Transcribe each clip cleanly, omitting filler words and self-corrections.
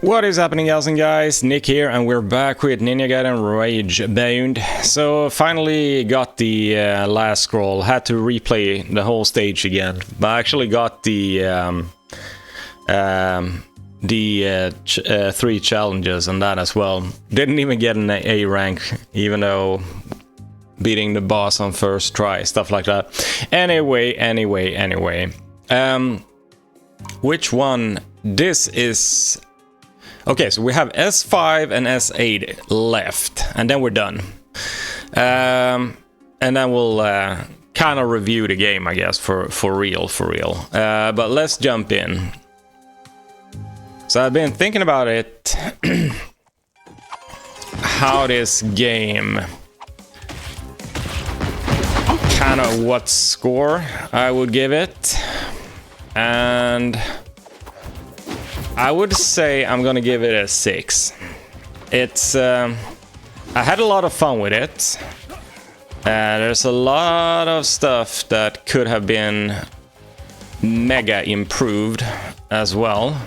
What is happening, gals and guys? Nick here, and we're back with Ninja Gaiden Ragebound. So finally got the last scroll. Had to replay the whole stage again, but I actually got the 3 challenges and that as well. Didn't even get an A rank, even though beating the boss on first try, stuff like that. Anyway. Which one? This is... Okay, so we have S5 and S8 left, and then we're done. And then we'll kind of review the game, I guess, for real. But let's jump in. So I've been thinking about it, how this game, kind of what score I would give it, and I would say I'm gonna give it a 6. It's I had a lot of fun with it. There's a lot of stuff that could have been mega improved as well.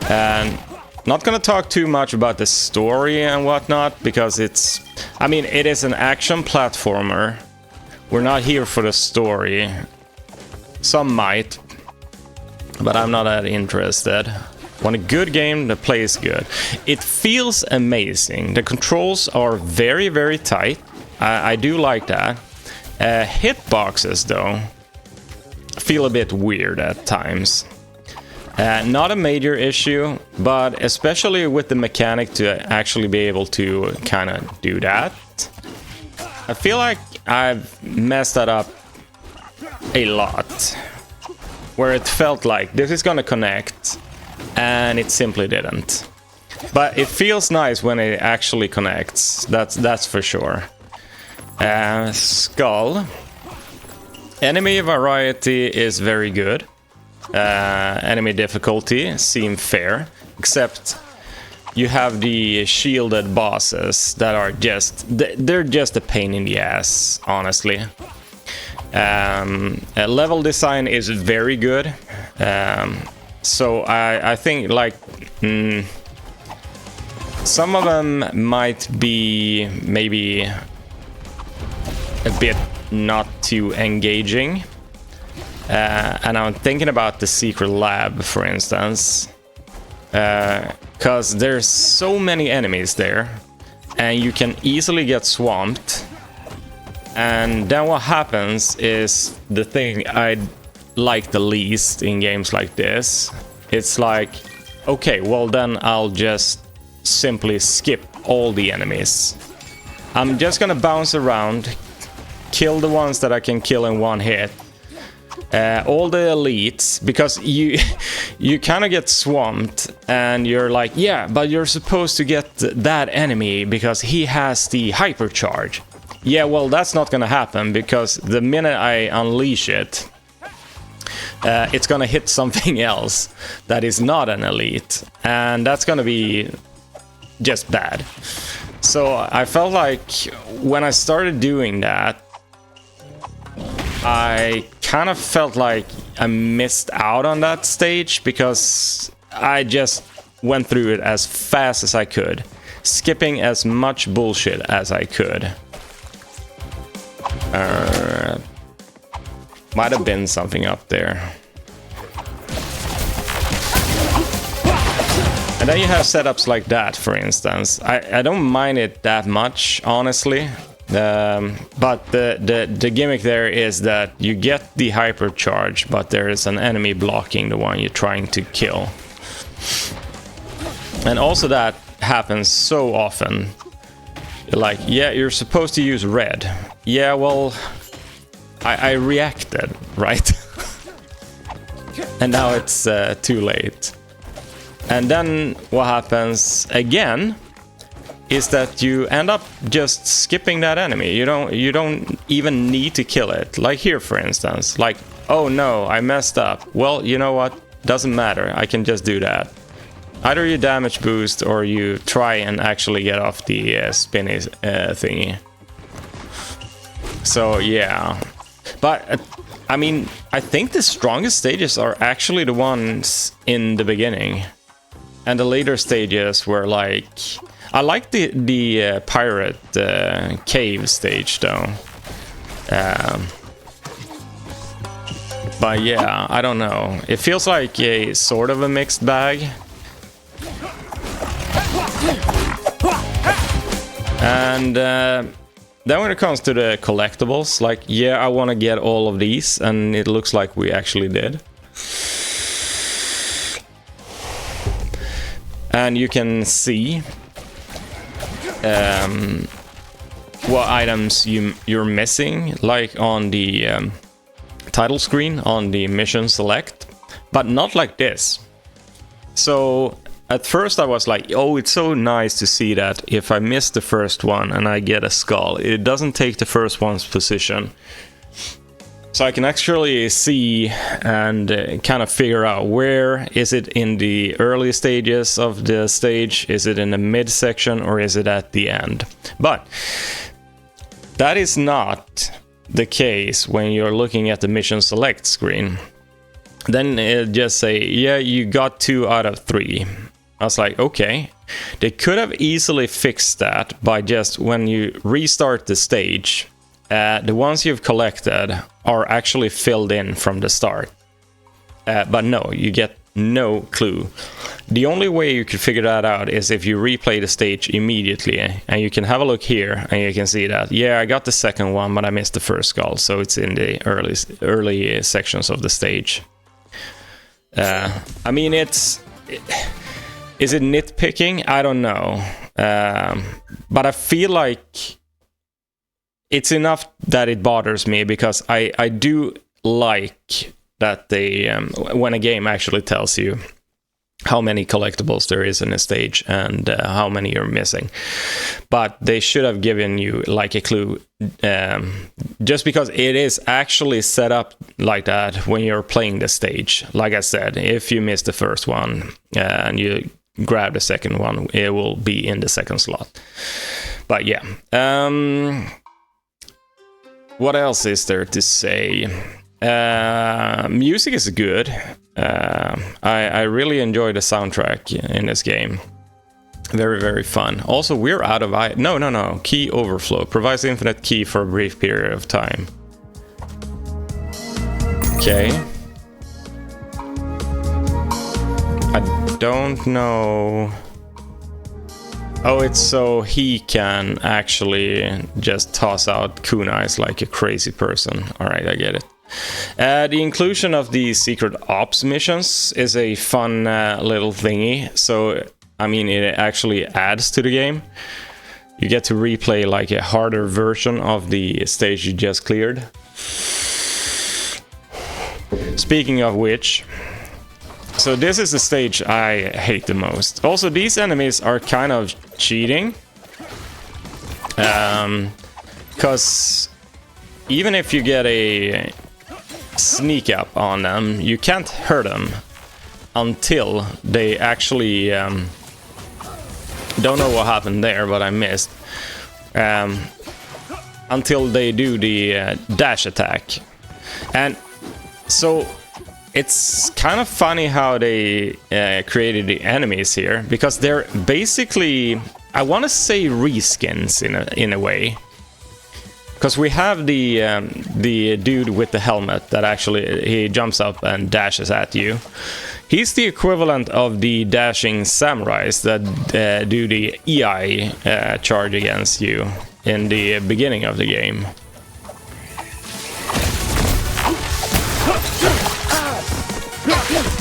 And not gonna talk too much about the story and whatnot, because it's, I mean, it is an action platformer. We're not here for the story. Some might, but I'm not that interested. Want a good game that plays good. It feels amazing. The controls are very, very tight. I do like that. Hitboxes, though, feel a bit weird at times. Not a major issue, but especially with the mechanic to actually be able to kind of do that. I feel like I've messed that up a lot. Where it felt like this is gonna connect, and it simply didn't. But it feels nice when it actually connects. That's for sure. Skull. Enemy variety is very good. Enemy difficulty seem fair, except you have the shielded bosses that are they're just a pain in the ass, honestly. Level design is very good, so I think like some of them might be maybe a bit not too engaging, and I'm thinking about the secret lab, for instance, because there's so many enemies there and you can easily get swamped. And then what happens is the thing I like the least in games like this. It's like, okay, well then I'll just simply skip all the enemies. I'm just gonna bounce around, kill the ones that I can kill in one hit. All the elites, because you kind of get swamped and you're like, yeah, but you're supposed to get that enemy because he has the hypercharge. Yeah, well, that's not gonna happen, because the minute I unleash it, it's gonna hit something else that is not an elite, and that's gonna be just bad. So I felt like when I started doing that, I kind of felt like I missed out on that stage, because I just went through it as fast as I could, skipping as much bullshit as I could. Might have been something up there. And then you have setups like that, for instance. I don't mind it that much, honestly. But the gimmick there is that you get the hypercharge, but there is an enemy blocking the one you're trying to kill. And also that happens so often. Like, yeah, you're supposed to use red. Yeah, well, I reacted, right? And now it's too late. And then what happens again is that you end up just skipping that enemy. You don't even need to kill it. Like here, for instance. Like, oh no, I messed up. Well, you know what? Doesn't matter. I can just do that. Either you damage boost or you try and actually get off the spinny thingy. So yeah, but I mean, I think the strongest stages are actually the ones in the beginning. And the later stages were like... I like the pirate cave stage though. But yeah, I don't know. It feels like a sort of a mixed bag. And then when it comes to the collectibles, like, yeah, I want to get all of these, and it looks like we actually did. And you can see what items you're missing, like on the title screen on the mission select, but not like this. So at first I was like, oh, it's so nice to see that if I miss the first one and I get a skull, it doesn't take the first one's position. So I can actually see and kind of figure out where is it in the early stages of the stage, is it in the mid section, or is it at the end. But that is not the case when you're looking at the mission select screen. Then it just say, yeah, you got 2 out of 3. I was like, okay, they could have easily fixed that by just when you restart the stage, the ones you've collected are actually filled in from the start. But no, you get no clue. The only way you could figure that out is if you replay the stage immediately, and you can have a look here and you can see that, yeah, I got the second one, but I missed the first skull, so it's in the early sections of the stage. I mean, is it nitpicking? I don't know. But I feel like it's enough that it bothers me, because I do like that they, when a game actually tells you how many collectibles there is in a stage and how many you're missing. But they should have given you like a clue, just because it is actually set up like that when you're playing the stage. Like I said, if you miss the first one and you grab the second one, it will be in the second slot. But yeah, what else is there to say? Music is good. I really enjoy the soundtrack in this game. Very, very fun. Also, we're out of no. Key overflow provides infinite key for a brief period of time. Okay. I don't know. Oh, it's so he can actually just toss out kunais like a crazy person. Alright, I get it. The inclusion of the secret ops missions is a fun little thingy. So, I mean, it actually adds to the game. You get to replay like a harder version of the stage you just cleared. Speaking of which, so this is the stage I hate the most. Also, these enemies are kind of cheating. Because even if you get a sneak up on them, you can't hurt them until they actually don't know what happened there, but I missed. Until they do the dash attack. And so it's kind of funny how they created the enemies here, because they're basically, I want to say, reskins in a way. Because we have the dude with the helmet that actually he jumps up and dashes at you. He's the equivalent of the dashing samurais that do the EI charge against you in the beginning of the game.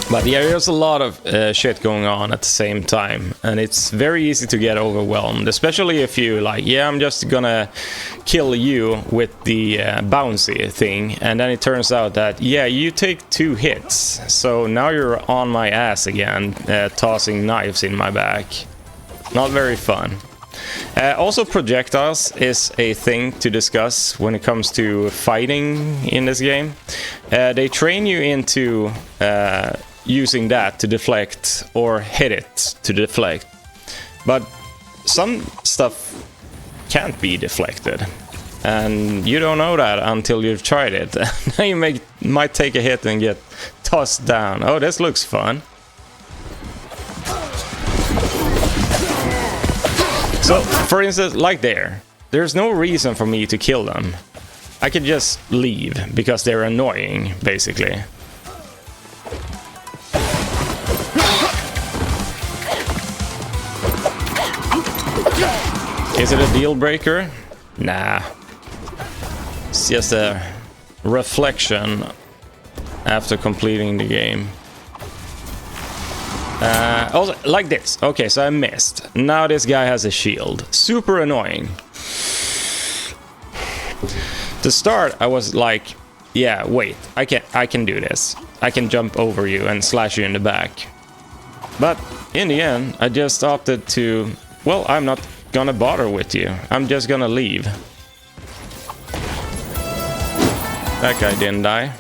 But yeah, there's a lot of shit going on at the same time, and it's very easy to get overwhelmed, especially if you like, yeah, I'm just gonna kill you with the bouncy thing, and then it turns out that, yeah, you take 2 hits, so now you're on my ass again, tossing knives in my back. Not very fun. Also, projectiles is a thing to discuss when it comes to fighting in this game. They train you into using that to deflect, or hit it to deflect. But some stuff can't be deflected, and you don't know that until you've tried it. Now you might take a hit and get tossed down. Oh, this looks fun. So, for instance, like there's no reason for me to kill them. I could just leave, because they're annoying, basically. Is it a deal breaker? Nah. It's just a reflection after completing the game. Also, like this. Okay, so I missed. Now this guy has a shield. Super annoying. To start, I was like, yeah, wait, I can do this. I can jump over you and slash you in the back. But in the end, I just opted to, well, I'm not gonna bother with you. I'm just gonna leave. That guy didn't die.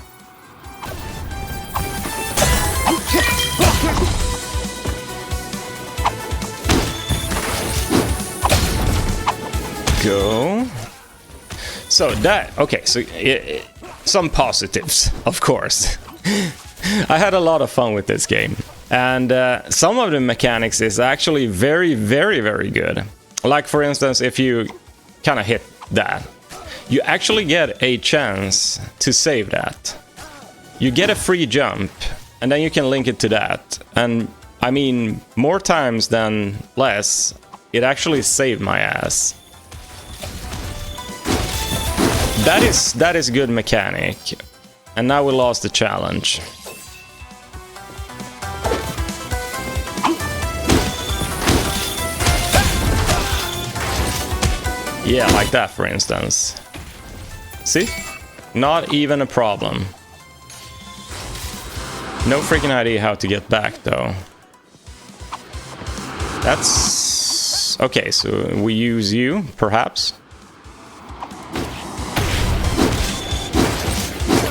Go. So that, okay, so some positives, of course. I had a lot of fun with this game. And some of the mechanics is actually very, very, very good. Like, for instance, if you kind of hit that, you actually get a chance to save that. You get a free jump, and then you can link it to that. And, I mean, more times than less, it actually saved my ass. That is good mechanic. And now we lost the challenge. Yeah, like that, for instance. See? Not even a problem. No freaking idea how to get back, though. That's... okay, so we use you, perhaps.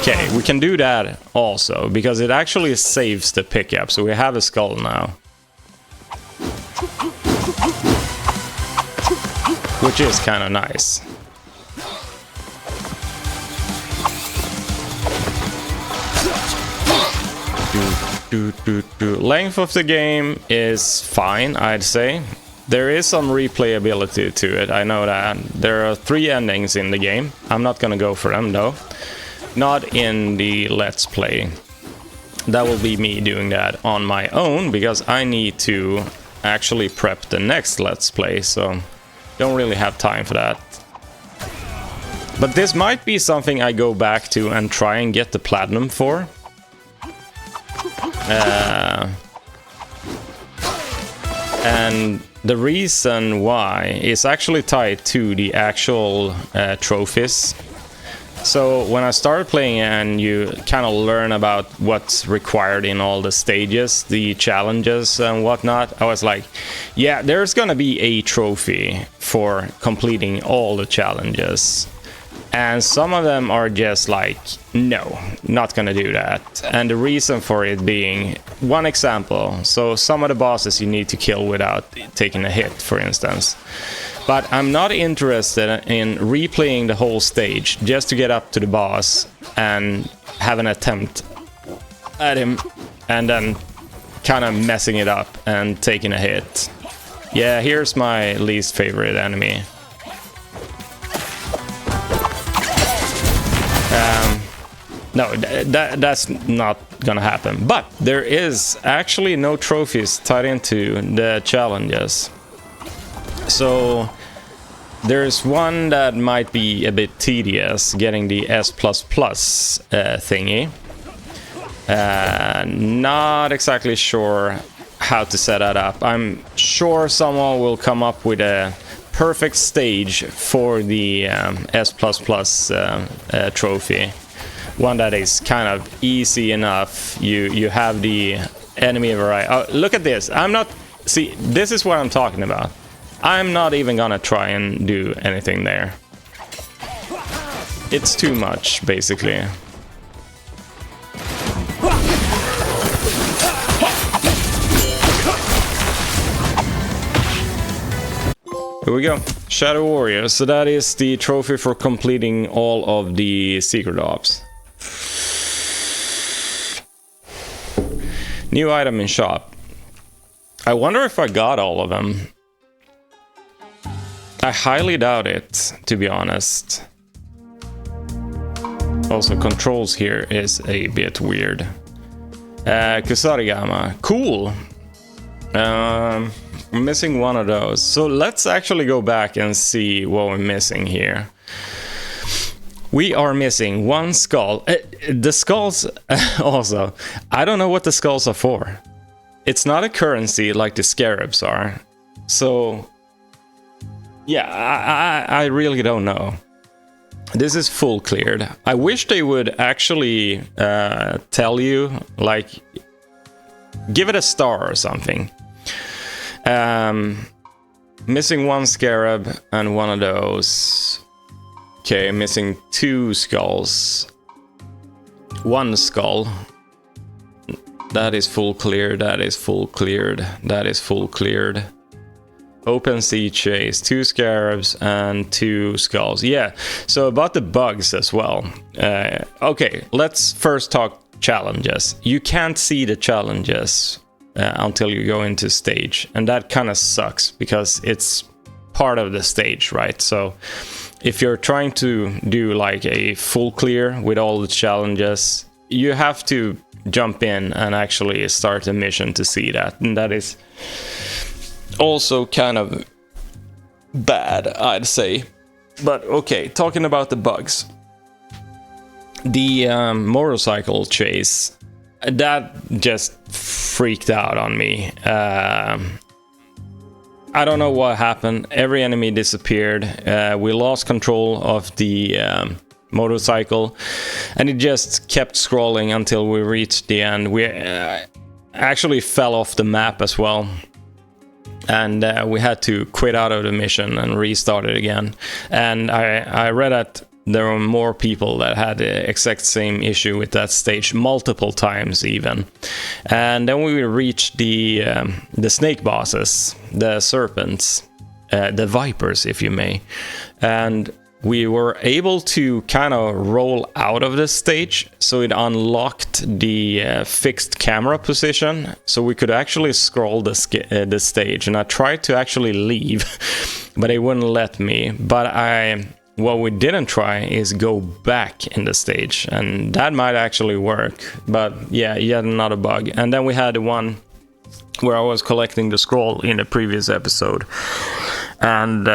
Okay, we can do that also, because it actually saves the pickup, so we have a skull now. Which is kind of nice. Length of the game is fine, I'd say. There is some replayability to it, I know that. There are 3 endings in the game. I'm not gonna go for them, though. Not in the Let's Play. That will be me doing that on my own, because I need to actually prep the next Let's Play, so don't really have time for that. But this might be something I go back to and try and get the platinum for. And the reason why is actually tied to the actual trophies. So when I started playing and you kind of learn about what's required in all the stages, the challenges and whatnot, I was like, yeah, there's gonna be a trophy for completing all the challenges. And some of them are just like, no, not gonna do that. And the reason for it being, one example, so some of the bosses you need to kill without taking a hit, for instance. But I'm not interested in replaying the whole stage just to get up to the boss and have an attempt at him and then kind of messing it up and taking a hit. Yeah, here's my least favorite enemy. No, that's not gonna happen. But there is actually no trophies tied into the challenges. So there's one that might be a bit tedious, getting the S++ thingy. Not exactly sure how to set that up. I'm sure someone will come up with a perfect stage for the S++ trophy. One that is kind of easy enough. You have the enemy variety. Oh, look at this. I'm not... See, this is what I'm talking about. I'm not even gonna try and do anything there. It's too much, basically. Here we go. Shadow Warrior. So that is the trophy for completing all of the secret ops. New item in shop. I wonder if I got all of them. I highly doubt it, to be honest. Also, controls here is a bit weird. Kusarigama, cool. I'm missing one of those. So let's actually go back and see what we're missing here. We are missing one skull. The skulls also, I don't know what the skulls are for. It's not a currency like the scarabs are. So yeah, I really don't know. This is full cleared. I wish they would actually tell you, like, give it a star or something. Missing one scarab and one of those. Okay, missing 2 skulls. 1 skull. That is full cleared, that is full cleared, that is full cleared. Open sea chase, 2 scarabs and 2 skulls. Yeah, so about the bugs as well. Okay, let's first talk challenges. You can't see the challenges until you go into stage, and that kind of sucks because it's part of the stage, right? So if you're trying to do like a full clear with all the challenges, you have to jump in and actually start a mission to see that, and that is also kind of bad, I'd say. But okay, talking about the bugs. The motorcycle chase, that just freaked out on me. I don't know what happened. Every enemy disappeared. We lost control of the motorcycle, and it just kept scrolling until we reached the end. We actually fell off the map as well. And we had to quit out of the mission and restart it again. And I read that there were more people that had the exact same issue with that stage, multiple times even. And then we reached the snake bosses, the serpents, the vipers, if you may. And we were able to kind of roll out of the stage, so it unlocked the fixed camera position, so we could actually scroll the stage. And I tried to actually leave, but they wouldn't let me. But what we didn't try is go back in the stage, and that might actually work. But yeah, yet another bug. And then we had one where I was collecting the scroll in the previous episode, and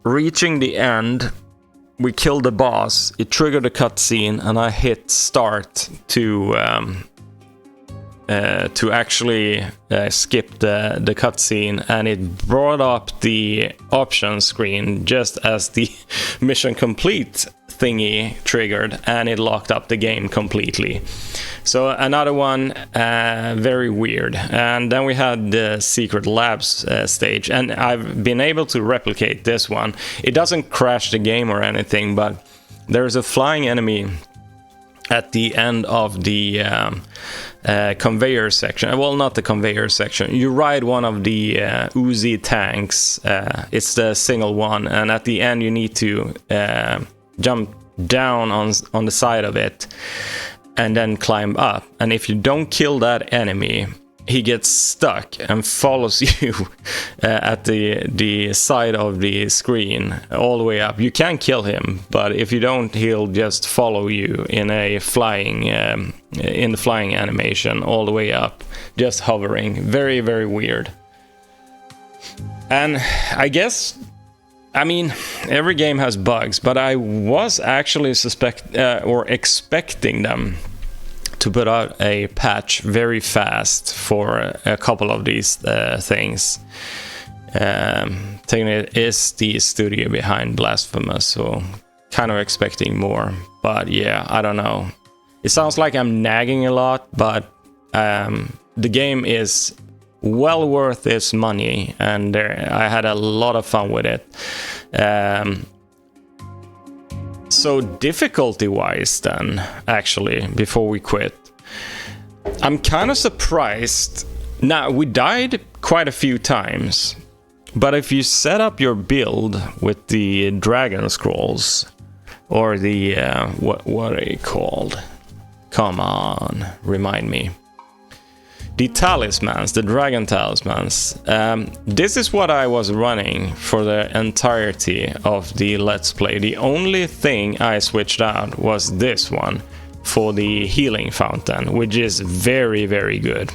reaching the end, we killed the boss. It triggered a cutscene, and I hit start to actually skip the cutscene, and it brought up the option screen just as the mission complete thingy triggered, and it locked up the game completely. So another one, very weird. And then we had the secret labs stage, and I've been able to replicate this one. It doesn't crash the game or anything, but there's a flying enemy at the end of the conveyor section. Well, not the conveyor section. You ride one of the Uzi tanks. It's the single one, and at the end you need to jump down on the side of it and then climb up. And if you don't kill that enemy, he gets stuck and follows you at the side of the screen all the way up. You can kill him, but if you don't, he'll just follow you in a flying in the flying animation all the way up, just hovering. Very, very weird. And I guess, I mean, every game has bugs, but I was actually expecting them to put out a patch very fast for a couple of these things. Taking it is the studio behind Blasphemous, so kind of expecting more. But yeah, I don't know. It sounds like I'm nagging a lot, but the game is well worth its money, and I had a lot of fun with it. So difficulty-wise then, actually, before we quit, I'm kind of surprised. Now, we died quite a few times, but if you set up your build with the dragon scrolls, or the, what are they called? Come on, remind me. the talismans, the dragon talismans. This is what I was running for the entirety of the Let's Play. The only thing I switched out was this one for the healing fountain, which is very, very good.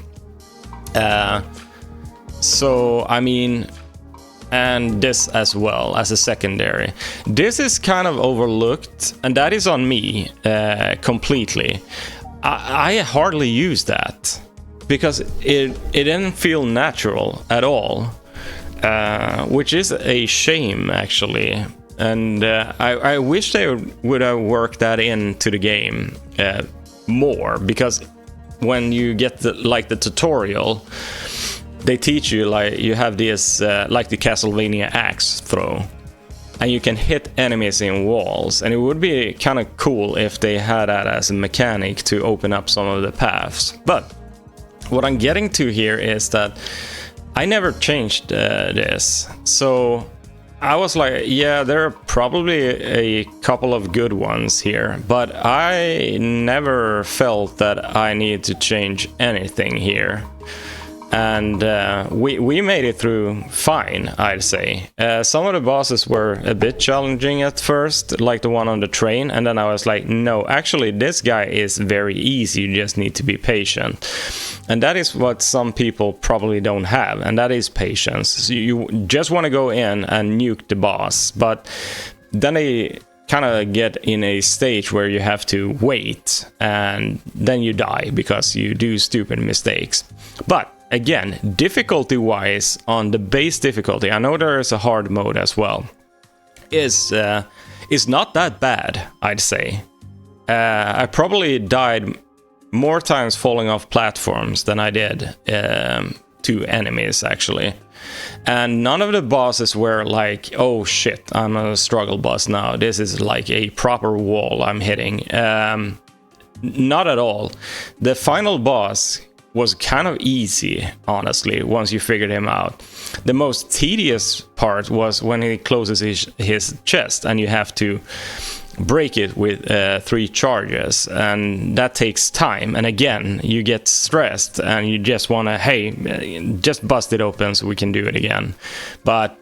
So, I mean, and this as well as a secondary. This is kind of overlooked, and that is on me completely. I hardly use that because it didn't feel natural at all, which is a shame actually. And I wish they would have worked that into the game more, because when you get the tutorial, they teach you, like, you have this like the Castlevania axe throw, and you can hit enemies in walls, and it would be kind of cool if they had that as a mechanic to open up some of the paths. But what I'm getting to here is that I never changed this, so I was like, yeah, there are probably a couple of good ones here, but I never felt that I need to change anything here. And we made it through fine, I'd say. Some of the bosses were a bit challenging at first, like the one on the train, and then I was like, no, actually this guy is very easy, you just need to be patient. And that is what some people probably don't have, and that is patience. So you just want to go in and nuke the boss, but then they kind of get in a stage where you have to wait, and then you die because you do stupid mistakes. But again, difficulty-wise, on the base difficulty, I know there is a hard mode as well, is not that bad, I'd say. I probably died more times falling off platforms than I did to enemies, actually. And none of the bosses were like, oh shit, I'm a struggle boss now, this is like a proper wall I'm hitting. Not at all. The final boss was kind of easy, honestly, once you figured him out. The most tedious part was when he closes his chest and you have to break it with 3 charges, and that takes time, and again you get stressed and you just want to, hey, just bust it open so we can do it again. But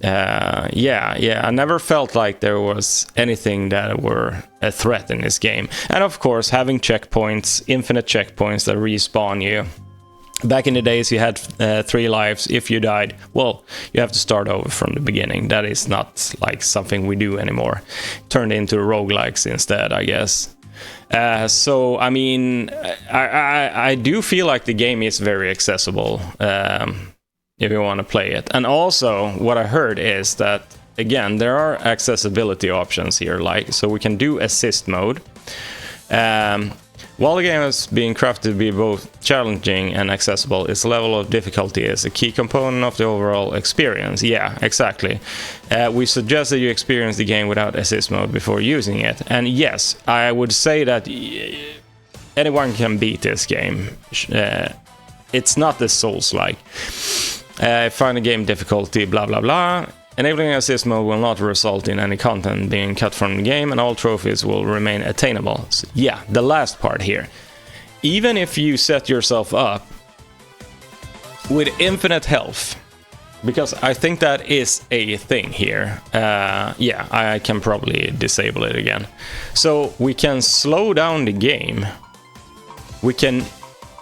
yeah, I never felt like there was anything that were a threat in this game. And of course, having checkpoints, infinite checkpoints that respawn you. Back in the days, you had 3 lives. If you died, well, you have to start over from the beginning. That is not like something we do anymore. Turned into roguelikes instead, I guess. So, I mean, I do feel like the game is very accessible if you want to play it. And also, what I heard is that, again, there are accessibility options here, like, so we can do assist mode. While the game is being crafted to be both challenging and accessible, its level of difficulty is a key component of the overall experience. Yeah, exactly. We suggest that you experience the game without assist mode before using it. And yes, I would say that anyone can beat this game. It's not the Souls-like. Find the game difficulty, blah blah blah. Enabling assist mode will not result in any content being cut from the game, and all trophies will remain attainable. So, yeah, the last part here. Even if you set yourself up with infinite health, because I think that is a thing here. Yeah, I can probably disable it again. So we can slow down the game. We can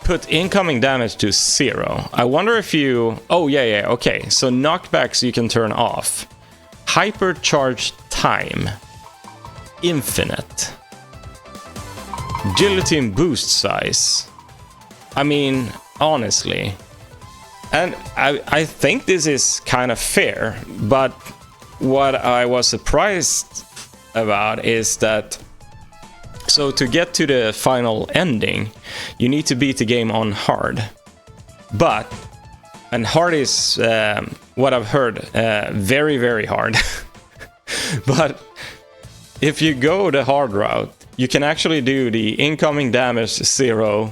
put incoming damage to 0. I wonder if you... Oh, yeah, okay. So knockbacks you can turn off. Hypercharge time. Infinite. Guillotine boost size. I mean, honestly. And I think this is kind of fair, but what I was surprised about is that... So to get to the final ending, you need to beat the game on hard. And hard is, what I've heard, very, very hard. But if you go the hard route, you can actually do the incoming damage 0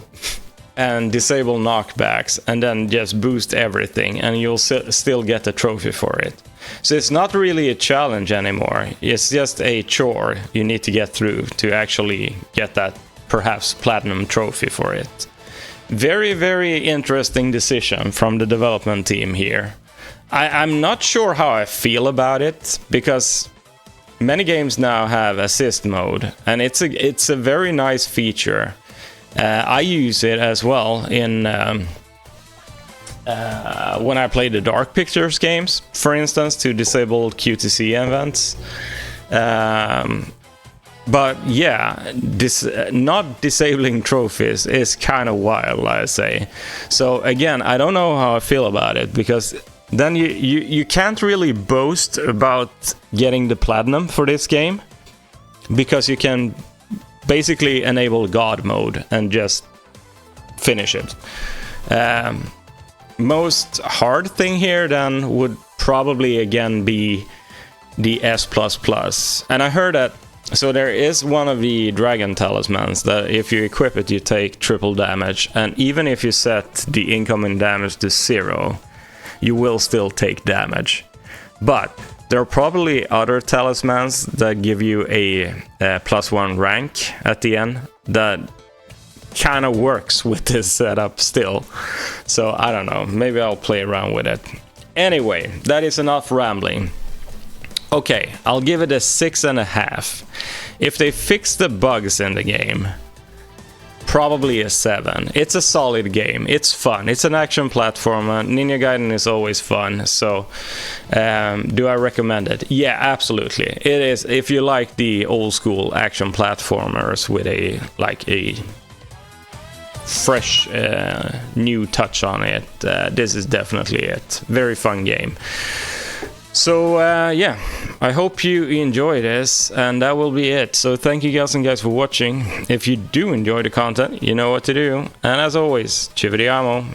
and disable knockbacks and then just boost everything, and you'll still get the trophy for it. So it's not really a challenge anymore, it's just a chore you need to get through to actually get that perhaps platinum trophy for it. very, very interesting decision from the development team here. I'm not sure how I feel about it, because many games now have assist mode, and it's a very nice feature. I use it as well in when I play the Dark Pictures games, for instance, to disable QTC events. But yeah, not disabling trophies is kind of wild, I say. So again, I don't know how I feel about it, because then you can't really boast about getting the platinum for this game, because you can basically enable God mode and just finish it. Most hard thing here then would probably again be the S++. And I heard that, so there is one of the dragon talismans that if you equip it, you take triple damage, and even if you set the incoming damage to 0, you will still take damage. But there are probably other talismans that give you a +1 rank at the end that kind of works with this setup still. So I don't know, maybe I'll play around with it. Anyway, that is enough rambling. Okay, I'll give it a 6.5. If they fix the bugs in the game, probably a 7. It's a solid game. It's fun. It's an action platformer. Ninja Gaiden is always fun. So, do I recommend it? Yeah, absolutely. It is. If you like the old school action platformers with a fresh new touch on it, this is definitely it. Very fun game. So yeah, I hope you enjoy this, and that will be it. So thank you guys and guys for watching. If you do enjoy the content, you know what to do. And as always, ci vediamo.